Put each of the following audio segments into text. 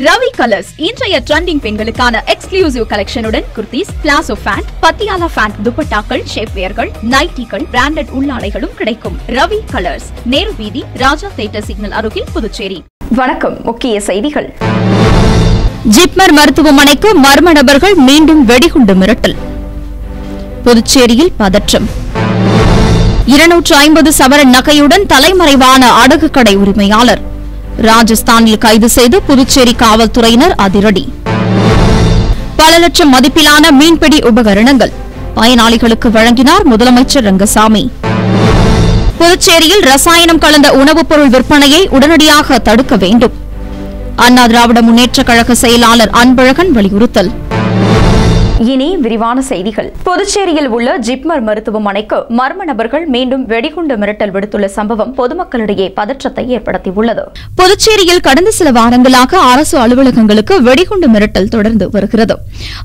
Ravi colours இன்றைய trending பெண்களுக்கான exclusive கலெக்ஷனுடன் kurtis, palazzo pant, Patiala pant, துப்பட்டாக்கள், ஷேப்வேர்கள், நைட்டிகள், பிராண்டட் உள்ளாடைகளும் கிடைக்கும். ரவி கலர்ஸ், நேரு வீதி, ராஜா தியேட்டர் சிக்னல் அருகில், புதுச்சேரி. வணக்கம். முக்கிய செய்திகள். ஜிப்மர் மருத்துவமனைக்கு மர்ம நபர்கள் மீண்டும் வெடிகுண்டு மிரட்டல். புதுச்சேரியில் பதற்றம். 250 சவரன் நகையுடன் தலைமறைவான அடகு கடை உரிமையாளர். ராஜஸ்தானில் கைது செய்து புதுச்சேரி காவல்துறையினர் அதிரடி. பல லட்சம் மதிப்பிலான மீன்பிடி உபகரணங்கள் பயனாளிகளுக்கு வழங்கினார் முதலமைச்சர் ரங்கசாமி. புதுச்சேரியில் ரசாயனம் கலந்த உணவுப் பொருள் விற்பனையை உடனடியாக தடுக்க வேண்டும். அண்ணா திராவிட முன்னேற்றக் கழக செயலாளர் அன்பழகன் வலியுறுத்தல். இனி விரிவான செய்திகள். புதுச்சேரியில் உள்ள ஜிப்மர் மருத்துவமனைக்கு மர்ம நபர்கள் மீண்டும் வெடிகுண்டு மிரட்டல் விடுத்துள்ள சம்பவம் பொதுமக்களிடையே பதற்றத்தை ஏற்படுத்தியுள்ளது. புதுச்சேரியில் கடந்த சில வாரங்களாக அரசு அலுவலகங்களுக்கு வெடிகுண்டு மிரட்டல் தொடர்ந்து வருகிறது.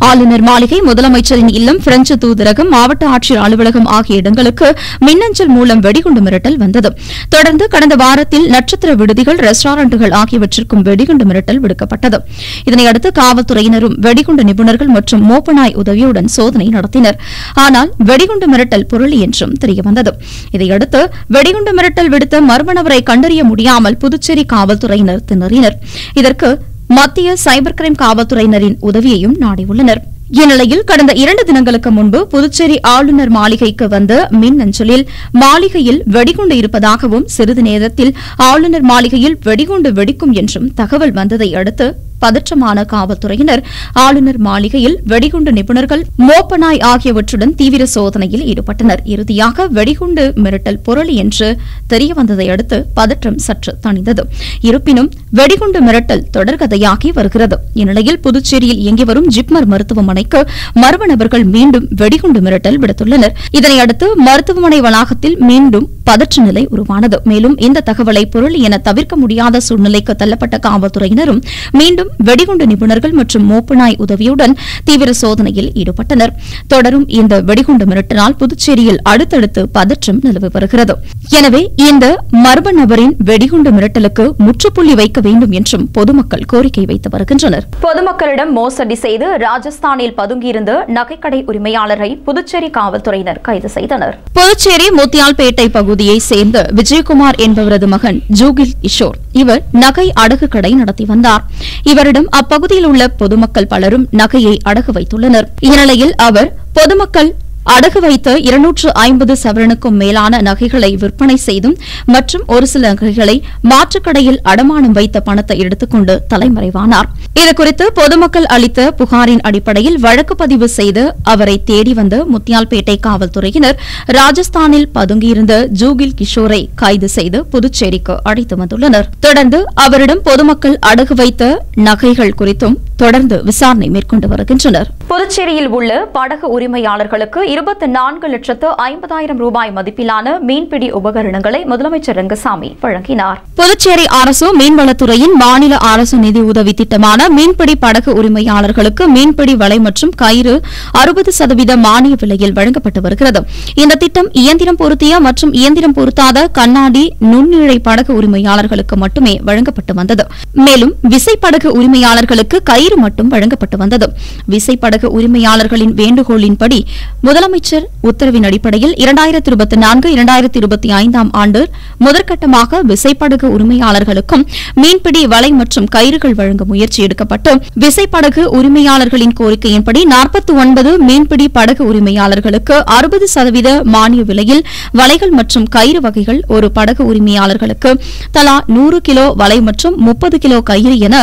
ஆளுநர் மாளிகை, முதலமைச்சரின் இல்லம், பிரெஞ்சு தூதரகம், மாவட்ட ஆட்சியர் அலுவலகம் ஆகிய இடங்களுக்கு மின்னஞ்சல் மூலம் வெடிகுண்டு மிரட்டல் வந்தது. தொடர்ந்து கடந்த வாரத்தில் நட்சத்திர விடுதிகள், ரெஸ்டாரண்டுகள் ஆகியவற்றிற்கும் வெடிகுண்டு மிரட்டல் விடுக்கப்பட்டது. இதனையடுத்து காவல்துறையினரும் வெடிகுண்டு நிபுணர்கள் மற்றும் மோப்ப உதவியுடன் சோதனை நடத்தினர். ஆனால் வெடிகுண்டு மிரட்டல் புரளி என்றும் தெரியவந்தது. இதையடுத்து வெடிகுண்டு மிரட்டல் விடுத்த மர்ம நபரை கண்டறிய முடியாமல் புதுச்சேரி காவல்துறையினர் திணறினர். இதற்கு மத்திய சைபர் கிரைம் காவல்துறையினரின் உதவியையும் நாடியுள்ளனர். இந்நிலையில் கடந்த 2 தினங்களுக்கு முன்பு புதுச்சேரி ஆளுநர் மாளிகைக்கு வந்த மின்னஞ்சலில் மாளிகையில் வெடிகுண்டு இருப்பதாகவும் சிறிது நேரத்தில் ஆளுநர் மாளிகையில் வெடிகுண்டு வெடிக்கும் என்றும் தகவல் வந்ததை அடுத்து பதற்றமான காவல்துறையினர் ஆளுநர் மாளிகையில் வெடிகுண்டு நிபுணர்கள், மோப்பனாய் ஆகியவற்றுடன் தீவிர சோதனையில் ஈடுபட்டனர். இறுதியாக வெடிகுண்டு மிரட்டல் புரளி என்று தெரியவந்ததை அடுத்து பதற்றம் சற்று தணிந்தது. இருப்பினும் வெடிகுண்டு மிரட்டல் தொடர்கதையாகி வருகிறது. இந்நிலையில் புதுச்சேரியில் இயங்கி வரும் ஜிப்மர் மருத்துவமனைக்கு மர்ம நபர்கள் மீண்டும் வெடிகுண்டு மிரட்டல் விடுத்துள்ளனர். இதனையடுத்து மருத்துவமனை வளாகத்தில் மீண்டும் பதற்ற நிலை உருவானது. மேலும் இந்த தகவலை புரளி என தவிர்க்க முடியாத சூழ்நிலைக்கு தள்ளப்பட்ட காவல்துறையினரும் மீண்டும் வெடிகுண்டு நிபுணர்கள் மற்றும் மோப்பனாய் உதவியுடன் தீவிர சோதனையில் ஈடுபட்டனர். தொடரும் இந்த வெடிகுண்டு மிரட்டலால் புதுச்சேரியில் அடுத்தடுத்து பதற்றம் நிலவி வருகிறது. எனவே இந்த மர்ம நபரின் வெடிகுண்டு மிரட்டலுக்கு முற்றுப்புள்ளி வைக்க வேண்டும் என்றும் பொதுமக்கள் கோரிக்கை வைத்து வருகின்றனர். பொதுமக்களிடம் மோசடி செய்து ராஜஸ்தானில் பதுங்கியிருந்த நகைக்கடை உரிமையாளரை புதுச்சேரி காவல்துறையினர் கைது செய்தனர். புதுச்சேரி முத்தியால்பேட்டை பகுதியை சேர்ந்த விஜயகுமார் என்பவரது மகன் ஜூகில் கிஷோர். இவர் நகை அடகு கடை நடத்தி வந்தார். இவரிடம் அப்பகுதியில் உள்ள பொதுமக்கள் பலரும் நகையை அடகு வைத்துள்ளனர். இந்நிலையில் அவர் பொதுமக்கள் அடகு வைத்த 250 சவரனுக்கும் மேலான நகைகளை விற்பனை செய்தும் மற்றும் ஒரு சில நகைகளை மாற்றுக்கடையில் அடமானம் வைத்த பணத்தை எடுத்துக்கொண்டு தலைமறைவானார். இதுகுறித்து பொதுமக்கள் அளித்த புகாரின் அடிப்படையில் வழக்கு பதிவு செய்து அவரை தேடி வந்த முத்தியால்பேட்டை காவல்துறையினர் ராஜஸ்தானில் பதுங்கியிருந்த ஜூகில் கிஷோரை கைது செய்து புதுச்சேரிக்கு அழைத்து வந்துள்ளனர். தொடர்ந்து அவரிடம் பொதுமக்கள் அடகு வைத்த நகைகள் குறித்தும் தொடர்ந்து விசாரணை மேற்கொண்டு வருகின்றனர். புதுச்சேரியில் உள்ள படகு உரிமையாளர்களுக்கு 24,50,000 ரூபாய் மதிப்பிலான மீன்பிடி உபகரணங்களை முதலமைச்சர் ரங்கசாமி வழங்கினார். புதுச்சேரி அரசு மீன்வளத்துறையின் மாநில அரசு நிதி உதவி திட்டமான மீன்பிடி படகு உரிமையாளர்களுக்கு மீன்பிடி வலை மற்றும் கயிறு 60% மானிய விலையில் வழங்கப்பட்டு வருகிறது. இந்த திட்டம் இயந்திரம் பொருத்திய மற்றும் இயந்திரம் பொருத்தாத கண்ணாடி நுண்ணிழை படகு உரிமையாளர்களுக்கு மட்டுமே வழங்கப்பட்டு வந்தது. மேலும் விசைப்படகு உரிமையாளர்களுக்கு கயிறு மட்டும் வழங்கப்பட்டு வந்தது. விசைப்படகு உரிமையாளர்களின் வேண்டுகோளின்படி முதலமைச்சர் உத்தரவின் அடிப்படையில் 2024-2025 ஆண்டு முதற்கட்டமாக விசைப்படகு உரிமையாளர்களுக்கும் மீன்பிடி வலை மற்றும் கயிறுகள் வழங்க முயற்சி எடுக்கப்பட்டு விசைப்படகு உரிமையாளர்களின் கோரிக்கையின்படி 49 மீன்பிடி படகு உரிமையாளர்களுக்கு 60% மானிய விலையில் வலைகள் மற்றும் கயிறு வகைகள், ஒரு படகு உரிமையாளர்களுக்கு தலா 100 கிலோ வலை மற்றும் 30 கிலோ கயிறு என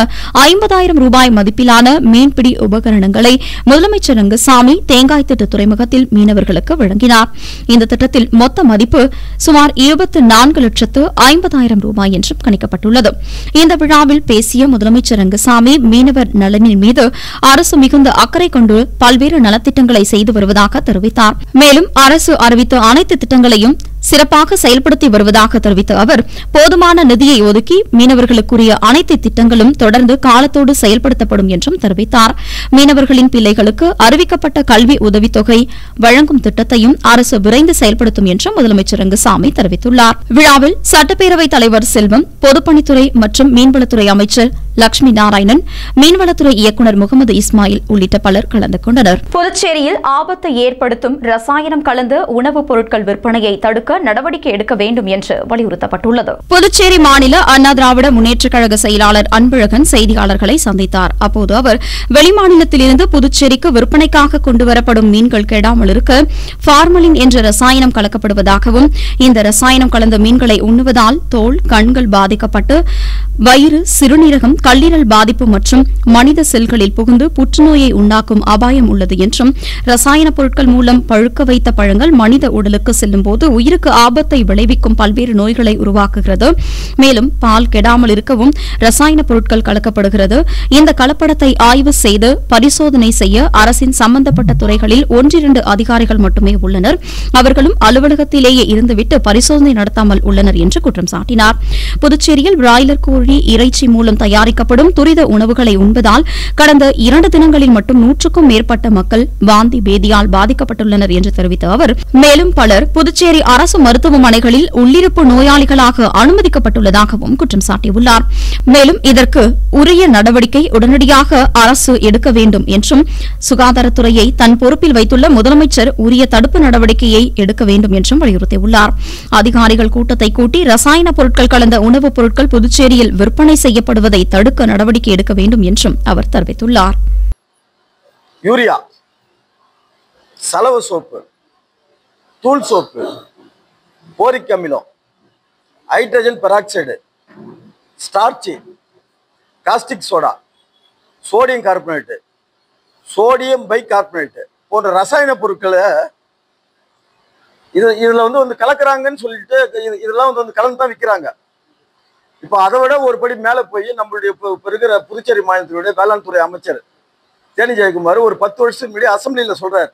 50,000 ரூபாய் மதிப்பிலான மீன்பிடி உபகரணங்களை முதலமைச்சர் ரங்கசாமி தேங்காய் திட்ட துறைமுகத்தில் மீனவர்களுக்கு வழங்கினார். இந்த திட்டத்தில் மொத்த மதிப்பு சுமார் 24,50,000 ரூபாய் என்றும் கணிக்கப்பட்டுள்ளது. இந்த விழாவில் பேசிய முதலமைச்சர் ரங்கசாமி மீனவர் நலனின் மீது அரசு மிகுந்த அக்கறை கொண்டு பல்வேறு நலத்திட்டங்களை செய்து வருவதாக தெரிவித்தார். மேலும் அரசு அறிவித்த அனைத்து திட்டங்களையும் சிறப்பாக செயல்படுத்தி வருவதாக தெரிவித்த அவர் போதுமான நிதியை ஒதுக்கி மீனவர்களுக்குரிய அனைத்து திட்டங்களும் தொடர்ந்து காலத்தோடு செயல்படுத்தப்படும் என்றும் தெரிவித்தார். மீனவர்களின் பிள்ளைகளுக்கு அறிவிக்கப்பட்ட கல்வி உதவித்தொகை வழங்கும் திட்டத்தையும் அரசு விரைந்து செயல்படுத்தும் என்றும் முதலமைச்சர் ரங்கசாமி தெரிவித்துள்ளார். விழாவில் சட்டப்பேரவைத் தலைவர் செல்வம், பொதுப்பணித்துறை மற்றும் மீன்வளத்துறை அமைச்சர் லட்சுமி நாராயணன், மீன்வளத்துறை இயக்குநர் முகமது இஸ்மாயில் உள்ளிட்ட பலர் கலந்து கொண்டனர். புதுச்சேரியில் ஆபத்தை ஏற்படுத்தும் ரசாயனம் கலந்த உணவுப் பொருட்கள் விற்பனையை தடுக்க நடவடிக்கை எடுக்க வேண்டும் என்று வலியுறுத்தப்பட்டுள்ளது. புதுச்சேரி மாநில அண்ணா திராவிட முன்னேற்றக் கழக செயலாளர் அன்பழகன் செய்தியாளர்களை சந்தித்தார். அப்போது அவர் வெளிமாநிலத்திலிருந்து புதுச்சேரிக்கு விற்பனைக்காக கொண்டுவரப்படும் மீன்கள் கெடாமல் இருக்க பார்மலின் என்ற ரசாயனம் கலக்கப்படுவதாகவும், இந்த ரசாயனம் கலந்த மீன்களை உண்ணுவதால் தோல், கண்கள் பாதிக்கப்பட்டு வயிறு, சிறுநீரகம், கல்லீரல் பாதிப்பு மற்றும் மனித செல்களில் புகுந்து புற்றுநோயை உண்டாக்கும் அபாயம் உள்ளது என்றும், ரசாயன பொருட்கள் மூலம் பழுக்க வைத்த பழங்கள் மனித உடலுக்கு செல்லும்போது உயிருக்கு ஆபத்தை விளைவிக்கும் பல்வேறு நோய்களை உருவாக்குகிறது. மேலும் பால் கெடாமல் இருக்கவும் ரசாயன பொருட்கள் கலக்கப்படுகிறது. இந்த கலப்படத்தை ஆய்வு செய்து பரிசோதனை செய்ய அரசின் சம்பந்தப்பட்ட துறைகளில் 1-2 அதிகாரிகள் மட்டுமே உள்ளனர். அவர்களும் அலுவலகத்திலேயே இருந்துவிட்டு பரிசோதனை நடத்தாமல் உள்ளனர் என்று குற்றம் சாட்டினார். புதுச்சேரியில் பிராய்லர் கோழி இறைச்சி மூலம் தயாரிக்கப்படும் துரித உணவுகளை உண்பதால் கடந்த 2 தினங்களில் மட்டும் 100க்கும் மேற்பட்ட மக்கள் வாந்தி பேதியால் பாதிக்கப்பட்டுள்ளனர் என்று தெரிவித்த அவர், மேலும் பலர் புதுச்சேரி அரசு மருத்துவமனைகளில் உள்ளிருப்பு நோயாளிகளாக அனுமதிக்கப்பட்டுள்ளதாகவும் குற்றம் சாட்டியுள்ளார். மேலும் இதற்கு உரிய நடவடிக்கை உடனடியாக அரசு எடுக்க வேண்டும் என்றும், சுகாதாரத்துறையை தன் பொறுப்பில் வைத்துள்ள முதலமைச்சர் உரிய தடுப்பு நடவடிக்கையை எடுக்க வேண்டும் என்றும் வலியுறுத்தியுள்ளார். அதிகாரிகள் கூட்டத்தை கூட்டி ரசாயன பொருட்கள் கலந்த உணவுப் பொருட்கள் புதுச்சேரியில் விற்பனை செய்யப்படுவதை தடுக்க நடவடிக்கை எடுக்க வேண்டும் என்றும் அவர் தெரிவித்துள்ளார். யூரியா, சலவை சோப்பு, தூள் சோப்பு, போரிக் அமிலம், hydrogen peroxide, starchy, caustic soda, sodium carbonate, sodium bicarbonate போன்ற ரசாயன பொருட்களை இதுல வந்து கலக்குறாங்கன்னு சொல்லிட்டு இதெல்லாம் வந்து கலந்து தான் விற்கிறாங்க. இப்போ அதை விட ஒரு படி மேலே போய் நம்மளுடைய இப்போ இருக்கிற புதுச்சேரி மாநிலத்தினுடைய வேளாண் துறை அமைச்சர் தேனி ஜெயக்குமார் ஒரு 10 வருஷத்துக்கு முன்னாடி அசம்பிளியில் சொல்றாரு,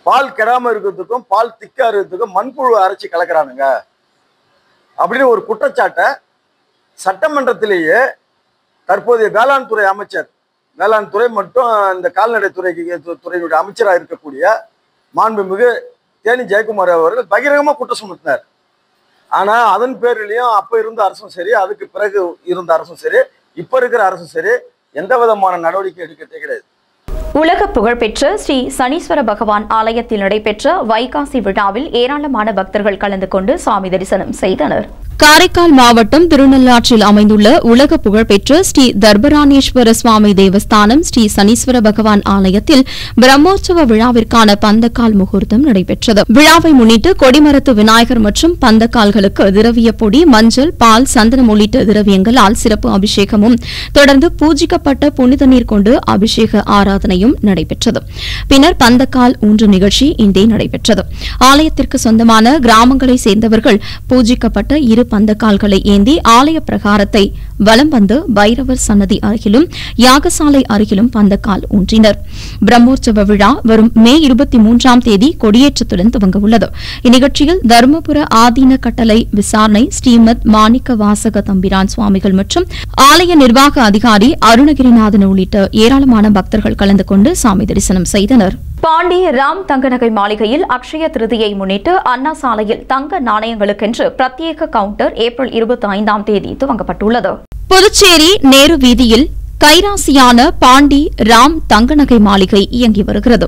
பால் கெடாமல் இருக்கிறதுக்கும் பால் திக்கா இருக்கிறதுக்கும் மண்புழு அரைச்சி கலக்கிறானுங்க அப்படின்னு ஒரு குற்றச்சாட்டை சட்டமன்றத்திலேயே தற்போதைய வேளாண் துறை அமைச்சர், வேளாண் துறை மற்றும் இந்த கால்நடை துறையினுடைய அமைச்சராக இருக்கக்கூடிய மாண்புமிகு தேனி ஜெயக்குமார் அவர்கள் பகிரங்கமாக குற்றம் சுமத்தினார். ஆனா அதன் பேரிலையும் அப்ப இருந்த அரசும் சரி, அதுக்கு பிறகு இருந்த அரசும் சரி, இப்ப இருக்கிற அரசும் சரி, எந்த விதமான நடவடிக்கை எடுக்கவே கிடையாது. உலக புகழ்பெற்ற ஸ்ரீ சனீஸ்வர பகவான் ஆலயத்தில் நடைபெற்ற வைகாசி விழாவில் ஏராளமான பக்தர்கள் கலந்து கொண்டு சுவாமி தரிசனம் செய்தனர். காரைக்கால் மாவட்டம் திருநள்ளாற்றில் அமைந்துள்ள உலக புகழ்பெற்ற ஸ்ரீ தர்பராணேஸ்வர சுவாமி தேவஸ்தானம் ஸ்ரீ சனீஸ்வர பகவான் ஆலயத்தில் பிரம்மோற்சவ விழாவிற்கான பந்தக்கால் முகூர்த்தம் நடைபெற்றது. விழாவை முன்னிட்டு கொடிமரத்து விநாயகர் மற்றும் பந்தக்கால்களுக்கு திரவிய பொடி, மஞ்சள், பால், சந்தனம் உள்ளிட்ட திரவியங்களால் சிறப்பு அபிஷேகமும், தொடர்ந்து பூஜிக்கப்பட்ட புனித நீர் கொண்டு அபிஷேக ஆராதனையும் நடைபெற்றது. பின்னர் பந்தக்கால் ஊன்று நிகழ்ச்சி இங்கே நடைபெற்றது. ஆலயத்திற்கு சொந்தமான கிராமங்களை சேர்ந்தவர்கள் பூஜிக்கப்பட்ட 2 பந்தக்கால்களை ஏந்தி ஆலய பிரகாரத்தை வலம் வந்து பைரவர் சன்னதி அருகிலும் யாகசாலை அருகிலும் பந்தக்கால் ஊன்றினர். பிரம்மோற்சவ விழா வரும் மே 23ஆம் தேதி கொடியேற்றத்துடன் துவங்க உள்ளது. இந்நிகழ்ச்சியில் தருமபுர ஆதீன கட்டளை விசாரணை ஸ்ரீமத் மாணிக்க வாசக தம்பிரான் சுவாமிகள் மற்றும் ஆலய நிர்வாக அதிகாரி அருணகிரிநாதன் உள்ளிட்ட ஏராளமான பக்தர்கள் கலந்து கொண்டு சாமி தரிசனம் செய்தனர். பாண்டி ராம் தங்க நகை மாளிகையில் அக்ஷய திருதியை முன்னிட்டு அண்ணா சாலையில் தங்க நாணயங்களுக்கென்று பிரத்யேக கவுண்டர் ஏப்ரல் 25ஆம் தேதி துவங்கப்பட்டுள்ளது. புதுச்சேரி நேரு வீதியில் கைராசியான பாண்டி ராம் தங்க நகை மாளிகை இயங்கி வருகிறது.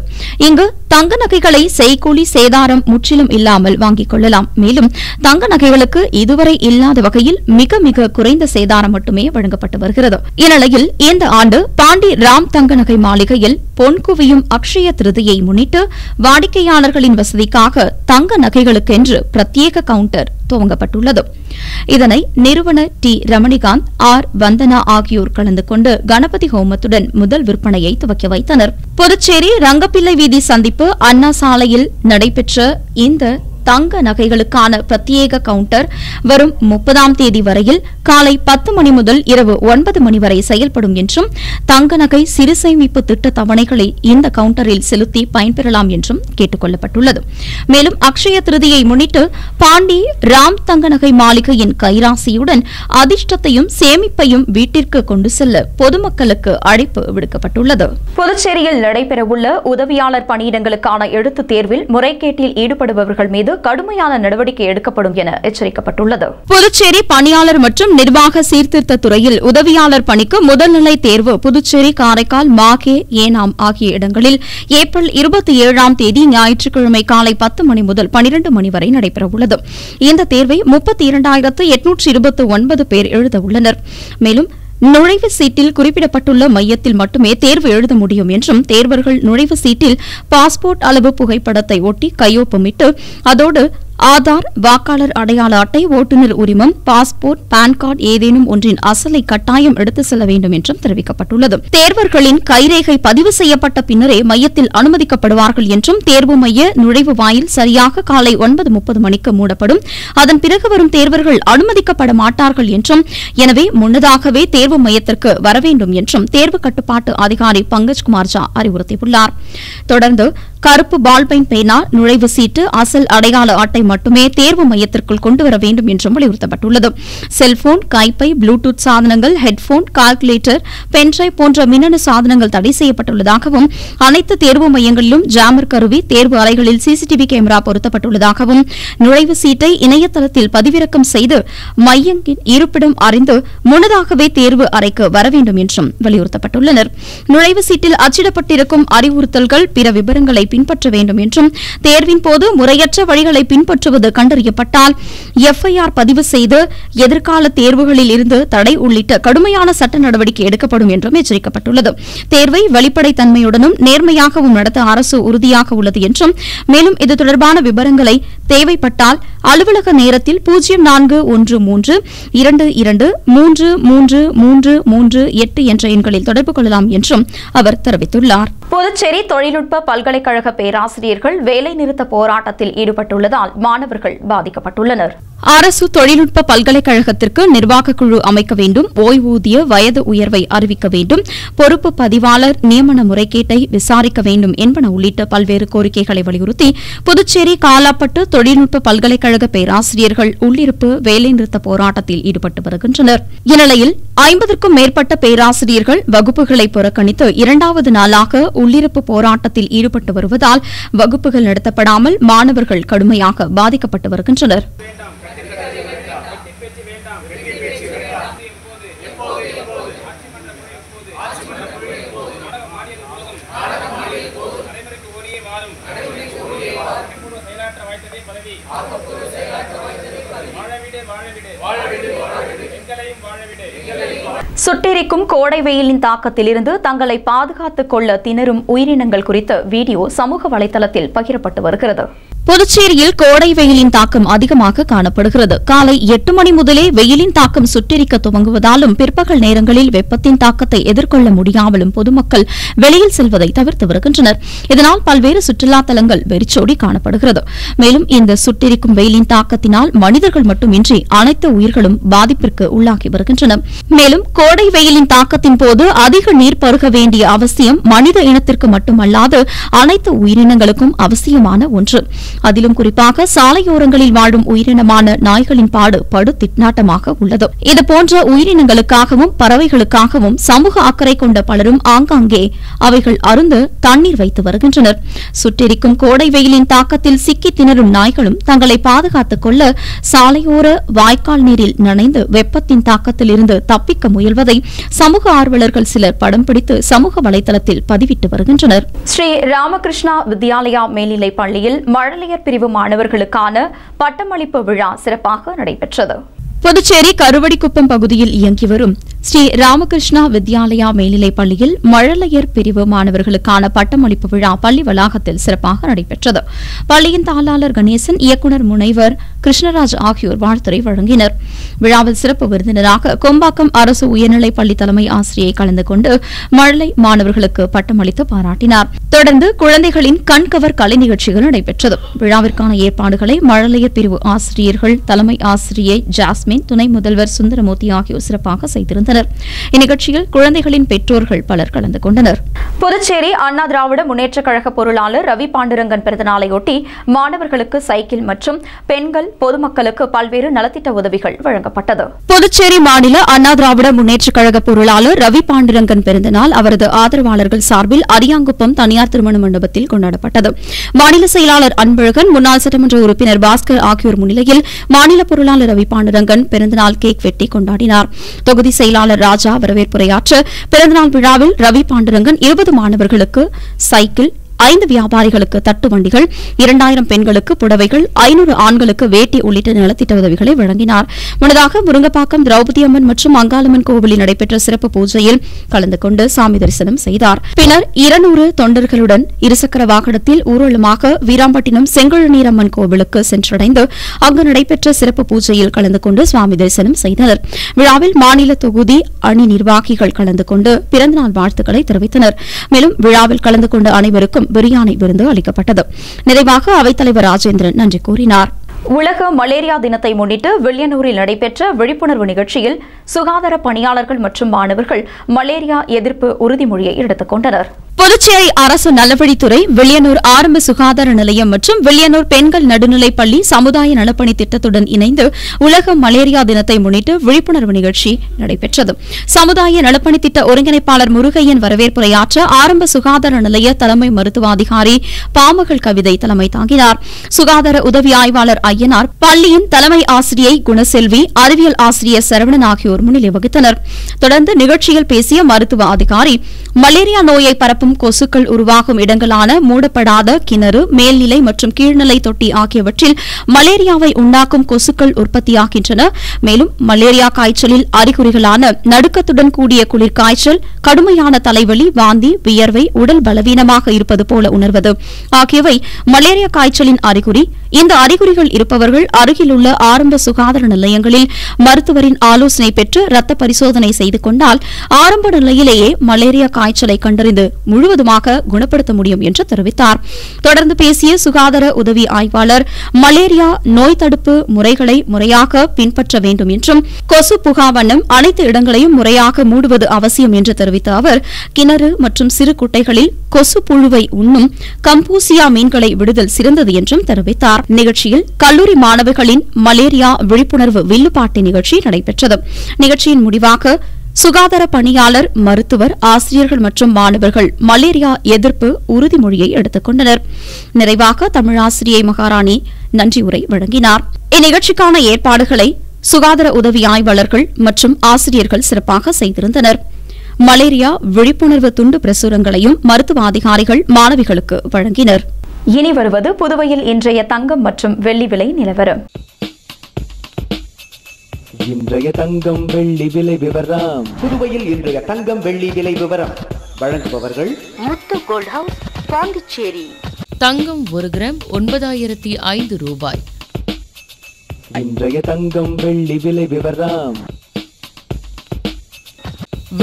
இங்கு தங்க நகைகளை செய்கூலி சேதாரம் முற்றிலும் இல்லாமல் வாங்கிக் கொள்ளலாம். மேலும் தங்க நகைகளுக்கு இதுவரை இல்லாத வகையில் மிக மிக குறைந்த சேதாரம் மட்டுமே வழங்கப்பட்டு வருகிறது. இந்நிலையில் இந்த ஆண்டு பாண்டி ராம் தங்க நகை மாளிகையில் பொன் குவியும் அக்ஷய திருதியை முன்னிட்டு வாடிக்கையாளர்களின் வசதிக்காக தங்க நகைகளுக்கென்று பிரத்யேக கவுண்டர் துவங்கப்பட்டுள்ளது. இதனை நிறுவன டி ரமணிகாந்த், ஆர் வந்தனா ஆகியோர் கலந்து கொண்டு கணபதி ஹோமத்துடன் முதல் விற்பனையை துவக்கி வைத்தனர். புதுச்சேரி ரங்கப்பிள்ளை வீதி சந்திப்பு அண்ணா சாலையில் நடைபெற்ற இந்த தங்க நகைகளுக்கான பிரத்யேக கவுண்டர் வரும் 30ஆம் தேதி வரையில் காலை 10 மணி முதல் இரவு 9 மணி வரை செயல்படும் என்றும், தங்க நகை சிறு சேமிப்பு திட்ட தவணைகளை இந்த கவுண்டரில் செலுத்தி பயன்பெறலாம் என்றும் கேட்டுக் கொள்ளப்பட்டுள்ளது. மேலும் அக்ஷய திருதியை முன்னிட்டு பாண்டி ராம் தங்க நகை மாளிகையின் கைராசியுடன் அதிர்ஷ்டத்தையும் சேமிப்பையும் வீட்டிற்கு கொண்டு செல்ல பொதுமக்களுக்கு அழைப்பு விடுக்கப்பட்டுள்ளது. புதுச்சேரியில் நடைபெறவுள்ள உதவியாளர் பணியிடங்களுக்கான எழுத்துத் தேர்வில் முறைகேட்டில் ஈடுபடுபவர்கள் மீது கடுமையான நடவடிக்கை எடுக்கப்படும் என எச்சரிக்கப்பட்டுள்ளது. புதுச்சேரி பணியாளர் மற்றும் நிர்வாக சீர்திருத்த துறையில் உதவியாளர் பணிக்கு முதல்நிலை தேர்வு புதுச்சேரி, காரைக்கால், மாகே, ஏனாம் ஆகிய இடங்களில் ஏப்ரல் 27ஆம் தேதி ஞாயிற்றுக்கிழமை காலை 10 மணி முதல் 12 மணி வரை நடைபெறவுள்ளது. இந்த தேர்வை 32,829 பேர் எழுத உள்ளனர். மேலும் நுழைவு சீட்டில் குறிப்பிடப்பட்டுள்ள மையத்தில் மட்டுமே தேர்வு எழுத முடியும் என்றும் தேர்வர்கள் நுழைவு சீட்டில் பாஸ்போர்ட் அளவு புகைப்படத்தை ஒட்டி கையொப்பமிட்டு அதோடு ஆதார், வாக்காளர் அடையாள அட்டை, ஓட்டுநர் உரிமம், பாஸ்போர்ட், பான் கார்டு ஏதேனும் ஒன்றின் அசலை கட்டாயம் எடுத்துச் செல்ல வேண்டும் என்றும் தெரிவிக்கப்பட்டுள்ளது. தேர்வர்களின் கைரேகை பதிவு செய்யப்பட்ட பின்னரே மையத்தில் அனுமதிக்கப்படுவார்கள் என்றும் தேர்வு மைய நுழைவு வாயில் சரியாக காலை 9:30 மணிக்கு மூடப்படும். அதன் பிறகு வரும் தேர்வர்கள் அனுமதிக்கப்பட மாட்டார்கள் என்றும் எனவே முன்னதாகவே தேர்வு மையத்திற்கு வர வேண்டும் என்றும் தேர்வு கட்டுப்பாட்டு அதிகாரி பங்கஜ்குமார் ஜா அறிவுறுத்தியுள்ளார். தொடர்ந்து கருப்பு பால்பெயின் பேனா, நுழைவு சீட்டு, அசல் அடையாள அட்டை மட்டுமே தேர்வு மையத்திற்குள் கொண்டுவர வேண்டும் என்றும் வலியுறுத்தப்பட்டுள்ளது. செல்போன், கைப்பை, ப்ளூடூத் சாதனங்கள், ஹெட்போன், கால்குலேட்டர், பென்டிரைவ் போன்ற மின்னணு சாதனங்கள் தடை செய்யப்பட்டுள்ளதாகவும் அனைத்து தேர்வு மையங்களிலும் ஜாமர் கருவி, தேர்வு அறைகளில் சிசிடிவி கேமரா பொருத்தப்பட்டுள்ளதாகவும் நுழைவு சீட்டை இணையதளத்தில் பதிவிறக்கம் செய்து மையத்தின் இருப்பிடம் அறிந்து முன்னதாகவே தேர்வு அறைக்கு வர வேண்டும் என்றும் வலியுறுத்தப்பட்டுள்ளனர். நுழைவு சீட்டில் அச்சிடப்பட்டிருக்கும் அறிவுறுத்தல்கள், பிற விவரங்களை பின்பற்ற வேண்டும் என்றும் தேர்வின் போது முறையற்ற வழிகளை பின்பற்றுவது கண்டறியப்பட்டால் எஃப்ஐஆர் பதிவு செய்து எதிர்கால தேர்வுகளில் இருந்து தடை உள்ளிட்ட கடுமையான சட்ட நடவடிக்கை எடுக்கப்படும் என்றும் எச்சரிக்கப்பட்டுள்ளது. தேர்வை வெளிப்படைத்தன்மையுடனும் நேர்மையாகவும் நடத்த அரசு உறுதியாக உள்ளது என்றும் மேலும் இது தொடர்பான விவரங்களை தேவைப்பட்டால் அலுவலக நேரத்தில் 041222333338 என்ற எண்களில் தொடர்பு கொள்ளலாம் என்றும் அவர் தெரிவித்துள்ளார். புதுச்சேரி தொழில்நுட்ப பல்கலைக்கழக பேராசிரியர்கள் வேலைநிறுத்த போராட்டத்தில் ஈடுபட்டுள்ளதால் மாணவர்கள் பாதிக்கப்பட்டுள்ளனர். அரசு தொழில்நுட்ப பல்கலைக்கழகத்திற்கு நிர்வாக குழு அமைக்க வேண்டும், ஓய்வூதிய வயது உயர்வை அறிவிக்க வேண்டும், பொறுப்பு பதிவாளர் நியமன முறைகேட்டை விசாரிக்க வேண்டும் என்பன உள்ளிட்ட பல்வேறு கோரிக்கைகளை வலியுறுத்தி புதுச்சேரி காலாப்பட்டு தொழில்நுட்ப பல்கலைக்கழக பேராசிரியர்கள் உள்ளிருப்பு வேலைநிறுத்த போராட்டத்தில் ஈடுபட்டு வருகின்றனர். இந்நிலையில் 50க்கும் மேற்பட்ட பேராசிரியர்கள் வகுப்புகளை புறக்கணித்து 2வது நாளாக உள்ளிருப்பு போராட்டத்தில் ஈடுபட்டு வருவதால் வகுப்புகள் நடத்தப்படாமல் மாணவர்கள் கடுமையாக பாதிக்கப்பட்டு வருகின்றனர். சுட்டெரிக்கும் கோடை வெயிலின் தாக்கத்திலிருந்து தங்களை பாதுகாத்துக் கொள்ள திணறும் உயிரினங்கள் குறித்த வீடியோ சமூக வலைதளத்தில் பகிரப்பட்டு வருகிறது. புதுச்சேரியில் கோடை வெயிலின் தாக்கம் அதிகமாக காணப்படுகிறது. காலை 8 மணி முதலே வெயிலின் தாக்கம் சுட்டெரிக்க துவங்குவதாலும் பிற்பகல் நேரங்களில் வெப்பத்தின் தாக்கத்தை எதிர்கொள்ள முடியாமலும் பொதுமக்கள் வெளியில் செல்வதை தவிர்த்து வருகின்றனர். இதனால் பல்வேறு சுற்றுலா தலங்கள் வெறிச்சோடி காணப்படுகிறது. மேலும் இந்த சுட்டெரிக்கும் வெயிலின் தாக்கத்தினால் மனிதர்கள் மட்டுமின்றி அனைத்து உயிர்களும் பாதிப்பிற்கு உள்ளாகி வருகின்றன. மேலும் கோடை வெயிலின் தாக்கத்தின் போது அதிக நீர் பருக வேண்டிய அவசியம் மனித இனத்திற்கு மட்டுமல்லாது அனைத்து உயிரினங்களுக்கும் அவசியமான ஒன்று. அதிலும் குறிப்பாக சாலையோரங்களில் வாழும் உயிரினமான நாய்களின் பாடு படு திட்நாட்டமாக உள்ளது. இதுபோன்ற உயிரினங்களுக்காகவும் பறவைகளுக்காகவும் சமூக அக்கறை கொண்ட பலரும் ஆங்காங்கே அவைகள் அருந்த தண்ணீர் வைத்து வருகின்றனர். சுட்டெரிக்கும் கோடை வெயிலின் தாக்கத்தில் சிக்கி திணறும் நாய்களும் தங்களை பாதுகாத்துக் கொள்ள சாலையோர வாய்க்கால் நீரில் நனைந்து வெப்பத்தின் தாக்கத்தில் இருந்து தப்பிக்க முயல்வதை சமூக ஆர்வலர்கள் சிலர் படம் பிடித்து சமூக வலைதளத்தில் பதிவிட்டு வருகின்றனர். ஸ்ரீ ராமகிருஷ்ணா வித்யாலயா மேல்நிலைப் பள்ளியில் மழலையர் பிரிவு மாணவர்களுக்கான பட்டமளிப்பு விழா சிறப்பாக நடைபெற்றது. புதுச்சேரி கருவடிக்குப்பம் பகுதியில் இயங்கி வரும் ஸ்ரீ ராமகிருஷ்ணா வித்யாலயா மேல்நிலைப் பள்ளியில் மழலையர் பிரிவு மாணவர்களுக்கான பட்டமளிப்பு விழா பள்ளி வளாகத்தில் சிறப்பாக நடைபெற்றது. பள்ளியின் தாளாளர் கணேசன், இயக்குநர் முனைவர் கிருஷ்ணராஜ் ஆகியோர் வாழ்த்துரை வழங்கினர். விழாவில் சிறப்பு விருந்தினராக கொம்பாக்கம் அரசு உயர்நிலைப் பள்ளி தலைமை ஆசிரியை கலந்து கொண்டு மழலை மாணவர்களுக்கு பட்டமளித்து பாராட்டினார். தொடர்ந்து குழந்தைகளின் கண்கவர் கலை நிகழ்ச்சிகள் நடைபெற்றது. விழாவிற்கான ஏற்பாடுகளை மழலையர் பிரிவு ஆசிரியர்கள், தலைமை ஆசிரியை ஜாஸ்மின், துணை முதல்வர் சுந்தரமூர்த்தி ஆகியோர் சிறப்பாக செய்திருந்தனர். தெரிவித்தனர். இந்நிகழ்ச்சியில் குழந்தைகளின் பெற்றோர்கள் பலர் கலந்து கொண்டனர். புதுச்சேரி அண்ணா திராவிட முன்னேற்றக் கழக பொருளாளர் ரவி பாண்டுரங்கன் பிறந்தநாளையொட்டி மாணவர்களுக்கு சைக்கிள் மற்றும் பெண்கள் பொதுமக்களுக்கு பல்வேறு நலத்திட்ட உதவிகள் வழங்கப்பட்டது. புதுச்சேரி மாநில அண்ணா திராவிட முன்னேற்றக் கழக பொருளாளர் ரவி பாண்டுரங்கன் பிறந்தநாள் அவரது ஆதரவாளர்கள் சார்பில் அரியாங்குப்பம் தனியார் திருமண மண்டபத்தில் கொண்டாடப்பட்டது. மாநில செயலாளர் அன்பழகன், முன்னாள் சட்டமன்ற உறுப்பினர் பாஸ்கர் ஆகியோர் முன்னிலையில் மாநில பொருளாளர் ரவி பாண்டுரங்கன் பிறந்தநாள் கேக் வெட்டி கொண்டாடினார். தொகுதி செயலாளர் ராஜா வரவேற்புரையாற்ற பிறந்தநாள் விழாவில் ரவி பாண்டுரங்கன் 20 மாணவர்களுக்கு சைக்கிள், 5 வியாபாரிகளுக்கு தட்டு வண்டிகள், 2000 பெண்களுக்கு புடவைகள், 500 ஆண்களுக்கு வேட்டி உள்ளிட்ட நலத்திட்ட உதவிகளை வழங்கினார். முன்னதாக முருங்கப்பாக்கம் திரௌபதி அம்மன் மற்றும் அங்காளம்மன் கோவிலில் நடைபெற்ற சிறப்பு பூஜையில் கலந்து கொண்டு சாமி தரிசனம் செய்தார். பின்னர் 200 தொண்டர்களுடன் இருசக்கர வாகனத்தில் ஊர்வலமாக வீராம்பட்டினம் செங்கழுநீரம்மன் கோவிலுக்கு சென்றடைந்து அங்கு நடைபெற்ற சிறப்பு பூஜையில் கலந்து கொண்டு சுவாமி தரிசனம் செய்தனர். விழாவில் மாநில தொகுதி அணி நிர்வாகிகள் கலந்து கொண்டு பிறந்தநாள் வாழ்த்துக்களை தெரிவித்தனர். மேலும் விழாவில் கலந்து கொண்ட அனைவருக்கும் பிரியாணி விருந்து அளிக்கப்பட்டது. நிறைவாக அவைத்தலைவர் ராஜேந்திரன் நன்றி கூறினார். உலக மலேரியா தினத்தை முன்னிட்டு வில்லியனூரில் நடைபெற்ற விழிப்புணர்வு நிகழ்ச்சியில் சுகாதார பணியாளர்கள் மற்றும் மாணவர்கள் மலேரியா எதிர்ப்பு உறுதிமொழியை எடுத்துக் கொண்டனர். புதுச்சேரி அரசு நலவழித்துறை, வில்லியனூர் ஆரம்ப சுகாதார நிலையம் மற்றும் வில்லியனூர் பெண்கள் நடுநிலைப் பள்ளி சமுதாய நலப்பணி திட்டத்துடன் இணைந்து உலக மலேரியா தினத்தை முன்னிட்டு விழிப்புணர்வு நிகழ்ச்சி நடைபெற்றது. சமுதாய நலப்பணி திட்ட ஒருங்கிணைப்பாளர் முருகையன் வரவேற்புரையாற்ற ஆரம்ப சுகாதார நிலைய தலைமை மருத்துவ அதிகாரி பாமகள் கவிதை தலைமை தாங்கினார். சுகாதார உதவி ஆய்வாளர் ஐயனார், பள்ளியின் தலைமை ஆசிரியை குணசெல்வி, அறிவியல் ஆசிரியர் சரவணன் ஆகியோர் முன்னிலை வகித்தனர். தொடர்ந்து நிகழ்ச்சியில் பேசிய மருத்துவ அதிகாரி, மலேரியா நோயை பரப்பும் கொசுக்கள் உருவாகும் இடங்களான மூடப்படாத கிணறு, மேல்நிலை மற்றும் கீழ்நிலை தொட்டி ஆகியவற்றில் மலேரியாவை உண்டாக்கும் கொசுக்கள் உற்பத்தியாகின்றன. மேலும் மலேரியா காய்ச்சலில் அறிகுறிகளான நடுக்கத்துடன் கூடிய குளிர்காய்ச்சல், கடுமையான தலைவலி, வாந்தி, வியர்வை, உடல் பலவீனமாக இருப்பது போல உணர்வது ஆகியவை மலேரியா காய்ச்சலின் அறிகுறி. இந்த அறிகுறிகள் இருப்பவர்கள் அருகிலுள்ள ஆரம்ப சுகாதார நிலையங்களில் மருத்துவரின் ஆலோசனை பெற்று ரத்த பரிசோதனை செய்து கொண்டால் ஆரம்ப நிலையிலேயே மலேரியா காய்ச்சலை கண்டறிந்து முழுவதுமாக குணப்படுத்த முடியும் என்று தெரிவித்தார். தொடர்ந்து பேசிய சுகாதார உதவி ஆய்வாளர், மலேரியா நோய் தடுப்பு முறைகளை முறையாக பின்பற்ற வேண்டும் என்றும் கொசு புகா வண்ணம் அனைத்து இடங்களையும் முறையாக மூடுவது அவசியம் என்று தெரிவித்த அவர், கிணறு மற்றும் சிறு குட்டைகளில் கொசு புழுவை உண்ணும் கம்பூசியா மீன்களை விடுதல் சிறந்தது என்றும் தெரிவித்தார். நிகழ்ச்சியில் கல்லூரி மாணவர்களின் மலேரியா விழிப்புணர்வு வில்லுப்பாட்டு நிகழ்ச்சி நடைபெற்றது. நிகழ்ச்சியின் முடிவாக சுகாதார பணியாளர், மருத்துவர், ஆசிரியர்கள் மற்றும் மாணவர்கள் மலேரியா எதிர்ப்பு உறுதிமொழியை எடுத்துக் கொண்டனர். நிறைவாக தமிழாசிரியை மகாராணி நன்றியுரை வழங்கினார். இந்நிகழ்ச்சிக்கான ஏற்பாடுகளை சுகாதார உதவி ஆய்வாளர்கள் மற்றும் ஆசிரியர்கள் சிறப்பாக செய்திருந்தனர். மலேரியா விழிப்புணர்வு துண்டு பிரசுரங்களையும் மருத்துவ அதிகாரிகள் மாணவிகளுக்கு வழங்கினர். இனி வருவது புதுவையில் இன்றைய தங்கம் மற்றும் வெள்ளி விலை நிலவரம். இன்றைய தங்கம் வெள்ளி விலை விவரம். புதுவையில் இன்றைய தங்கம் வெள்ளி விலை விவரம் வழங்குபவர்கள் முத்து கோல்ட் ஹவுஸ், பாண்டிச்சேரி. தங்கம் 1 கிராம் 9,005 ரூபாய். இன்றைய தங்கம் வெள்ளி விலை விவரம்.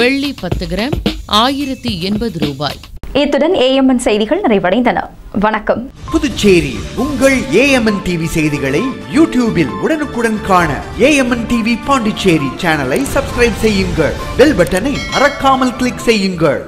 வெள்ளி 10 கிராம் 1080 ரூபாய். இத்துடன் AMN செய்திகள் நிறைவடைந்தன. வணக்கம். புதுச்சேரி உங்கள் AMN டிவி செய்திகளை யூடியூபில் உடனுக்குடன் காண AMN டிவி பாண்டிச்சேரி சேனலை சப்ஸ்கிரைப் செய்யுங்கள். பெல் பட்டனை மறக்காமல் கிளிக் செய்யுங்கள்.